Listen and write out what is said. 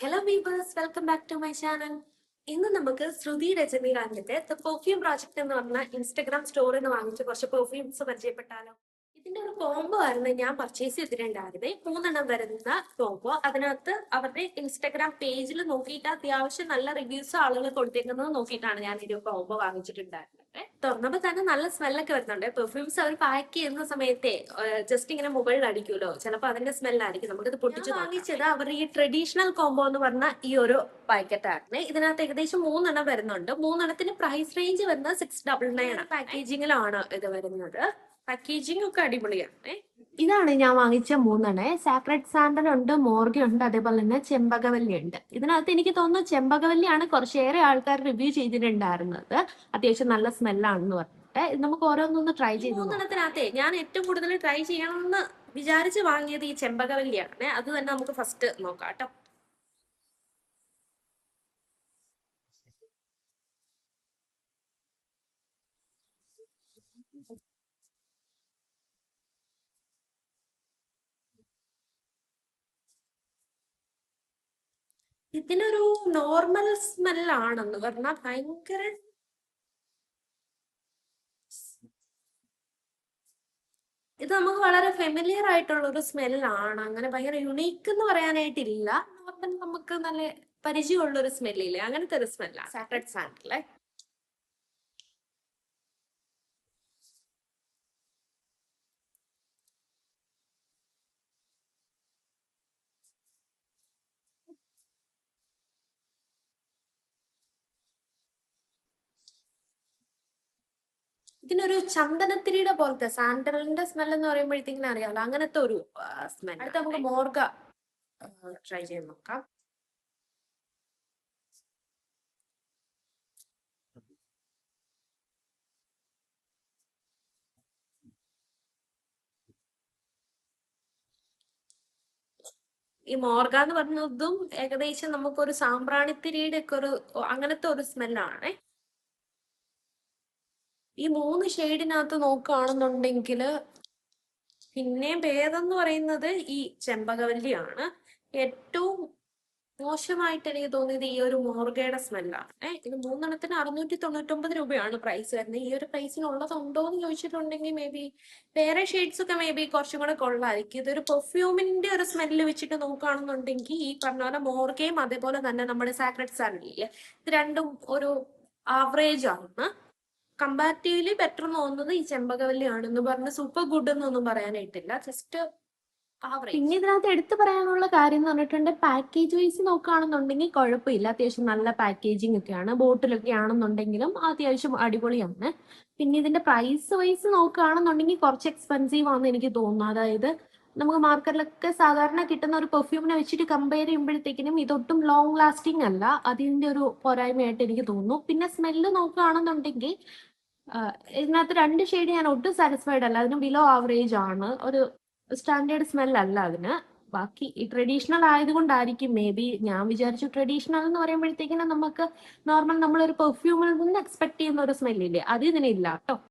Hello viewers, welcome back to my channel. ഇന്ന് നമുക്ക് ശ്രുതി രജനീകാന്തിന്റെ ദ പെർഫ്യൂം പ്രോജക്ട് എന്ന് പറഞ്ഞ ഇൻസ്റ്റഗ്രാം സ്റ്റോറിൽ നിന്ന് വാങ്ങിച്ച കുറച്ച് പെർഫ്യൂംസ് പരിചയപ്പെട്ടാലോ. ഇതിന്റെ ഒരു കോംബോ ആയിരുന്നു ഞാൻ പർച്ചേസ് ചെയ്തിട്ടുണ്ടായിരുന്നേ. 3 വരുന്ന കോംബോ. അതിനകത്ത് അവരുടെ ഇൻസ്റ്റഗ്രാം പേജിൽ നോക്കിയിട്ട് അത്യാവശ്യം നല്ല റിവ്യൂസ് ആളുകൾ കൊടുത്തേക്കുന്നത് നോക്കിയിട്ടാണ് ഞാൻ ഒരു കോംബോ വാങ്ങിച്ചിട്ടുണ്ടായിരുന്നത്. തുറന്നപ്പോ തന്നെ നല്ല സ്മെല്ലൊക്കെ വരുന്നുണ്ട്. പെർഫ്യൂംസ് അവർ പാക്ക് ചെയ്യുന്ന സമയത്തെ ജസ്റ്റ് ഇങ്ങനെ മുകളിൽ അടിക്കുമല്ലോ, ചിലപ്പോൾ അതിന്റെ സ്മെല്ലായിരിക്കും. നമുക്കിത് പൊട്ടിച്ച് വാങ്ങിച്ചത് അവർ ഈ ട്രഡീഷണൽ കോംബോ എന്ന് പറഞ്ഞ ഈ ഒരു പാക്കറ്റാണ്. ഇതിനകത്ത് ഏകദേശം 3 വരുന്നുണ്ട്. 3 പ്രൈസ് റേഞ്ച് വരുന്നത് 699 ആണ്. പാക്കേജിങ്ങിലാണ് ഇത് വരുന്നത്. പാക്കേജിംഗ് ഒക്കെ അടിപൊളിയാണ്. ഇതാണ് ഞാൻ വാങ്ങിച്ച 3. സാക്രഡ് സാൻഡൽ ഉണ്ട്, മോർഗ ഉണ്ട്, അതേപോലെ തന്നെ ചെമ്പകവല്ലി ഉണ്ട്. ഇതിനകത്ത് എനിക്ക് തോന്നുന്നു ചെമ്പകവല്ലിയാണ് കുറച്ചേറെ ആൾക്കാർ റിവ്യൂ ചെയ്തിട്ടുണ്ടായിരുന്നത്. അത്യാവശ്യം നല്ല സ്മെല്ലാണെന്ന് പറഞ്ഞിട്ട്. ഇത് നമുക്ക് ഓരോന്നൊന്ന് ട്രൈ ചെയ്ത് 3 ഞാൻ ഏറ്റവും കൂടുതൽ ട്രൈ ചെയ്യണമെന്ന് വിചാരിച്ച് വാങ്ങിയത് ഈ ചെമ്പകവല്ലിയാണ്. അത് തന്നെ നമുക്ക് ഫസ്റ്റ് നോക്കാം കേട്ടോ. ഇതിനൊരു നോർമൽ സ്മെല്ലാണെന്ന് പറഞ്ഞാൽ ഭയങ്കര ഇത് നമുക്ക് വളരെ ഫെമിലിയർ ആയിട്ടുള്ള ഒരു സ്മെല്ലാണ്. അങ്ങനെ ഭയങ്കര യുണീക്ക് എന്ന് പറയാനായിട്ടില്ല. നോർമൽ നമുക്ക് നല്ല പരിചയമുള്ള ഒരു സ്മെല്ലില്ലേ, അങ്ങനത്തെ ഒരു സ്മെല്ലാണ് സാക്രഡ് സാൻഡല്ലേ. ഇതിനൊരു ചന്ദനത്തിരിയുടെ പോലത്തെ സാൻഡലിന്റെ സ്മെൽ എന്ന് പറയുമ്പോഴത്തേക്കിനും അറിയാമല്ലോ, അങ്ങനത്തെ ഒരു സ്മെൽ. അടുത്ത നമുക്ക് മോർഗ ട്രൈ ചെയ്ത് നോക്കാം. ഈ മോർഗ എന്ന് പറഞ്ഞതും ഏകദേശം നമുക്കൊരു സാമ്പ്രാണിത്തിരിയുടെ ഒക്കെ ഒരു അങ്ങനത്തെ ഒരു സ്മെല്ലാണ്. ഈ 3 ഷെയ്ഡിനകത്ത് നോക്കുകയാണെന്നുണ്ടെങ്കിൽ പിന്നെ ഭേദം എന്ന് പറയുന്നത് ഈ ചെമ്പകവല്ലിയാണ്. ഏറ്റവും മോശമായിട്ട് എനിക്ക് തോന്നിയത് ഈ ഒരു മോർഗയുടെ സ്മെല്ലാണ്. ഇത് 3 699 രൂപയാണ് പ്രൈസ് വരുന്നത്. ഈ ഒരു പ്രൈസിനുള്ളതുണ്ടോ എന്ന് ചോദിച്ചിട്ടുണ്ടെങ്കിൽ മേ ബി വേറെ ഷെയ്ഡ്സ് ഒക്കെ മേ ബി കുറച്ചും കൂടെ കൊള്ളായിരിക്കും. ഇതൊരു പെർഫ്യൂമിന്റെ ഒരു സ്മെല്ല് വെച്ചിട്ട് നോക്കുകയാണെന്നുണ്ടെങ്കിൽ ഈ പറഞ്ഞ പോലെ മോർഗയും അതേപോലെ തന്നെ നമ്മുടെ സാക്രഡ് സാൻഡലില്ലേ, ഇത് രണ്ടും ഒരു ആവറേജ് ആണ്. കമ്പാരിറ്റീവ്ലി ബെറ്റർ തോന്നുന്നത് ഈ ചെമ്പകവല്ലിയാണെന്ന് പറഞ്ഞ് സൂപ്പർ ഗുഡ് എന്നൊന്നും പറയാനായിട്ടില്ല, ജസ്റ്റ് ആവറേജ്. പിന്നെ ഇതിനകത്ത് എടുത്തു പറയാനുള്ള കാര്യം എന്ന് പറഞ്ഞിട്ടുണ്ട്, പാക്കേജ് വൈസ് നോക്കുകയാണെന്നുണ്ടെങ്കിൽ കുഴപ്പമില്ല. അത്യാവശ്യം നല്ല പാക്കേജിംഗ് ഒക്കെയാണ്. ബോട്ടിലൊക്കെ ആണെന്നുണ്ടെങ്കിലും അത്യാവശ്യം അടിപൊളിയാണ്. പിന്നെ ഇതിന്റെ പ്രൈസ് വൈസ് നോക്കുകയാണെന്നുണ്ടെങ്കിൽ കുറച്ച് എക്സ്പെൻസീവ് ആണെന്ന് എനിക്ക് തോന്നുന്നു. അതായത് നമുക്ക് മാർക്കറ്റിലൊക്കെ സാധാരണ കിട്ടുന്ന ഒരു പെർഫ്യൂമിനെ വെച്ചിട്ട് കമ്പയർ ചെയ്യുമ്പോഴത്തേക്കിനും ഇതൊട്ടും ലോങ് ലാസ്റ്റിംഗ് അല്ല. അതിന്റെ ഒരു പോരായ്മയായിട്ട് എനിക്ക് തോന്നുന്നു. പിന്നെ സ്മെല്ല് നോക്കുകയാണെന്നുണ്ടെങ്കിൽ ഇതിനകത്ത് 2 ഷെയ്ഡ് ഞാൻ ഒട്ടും സാറ്റിസ്ഫൈഡ് അല്ല. അതിന് ബിലോ ആവറേജ് ആണ്. ഒരു സ്റ്റാൻഡേർഡ് സ്മെൽ അല്ല അതിന്. ബാക്കി ഈ ട്രഡീഷണൽ ആയതുകൊണ്ടായിരിക്കും മേ ബി. ഞാൻ വിചാരിച്ചു ട്രഡീഷണൽ എന്ന് പറയുമ്പോഴത്തേക്കിനും നമുക്ക് നോർമൽ നമ്മളൊരു പെർഫ്യൂമിൽ നിന്ന് എക്സ്പെക്ട് ചെയ്യുന്ന ഒരു സ്മെല്ലില്ലേ, അത് ഇതിനില്ല കേട്ടോ.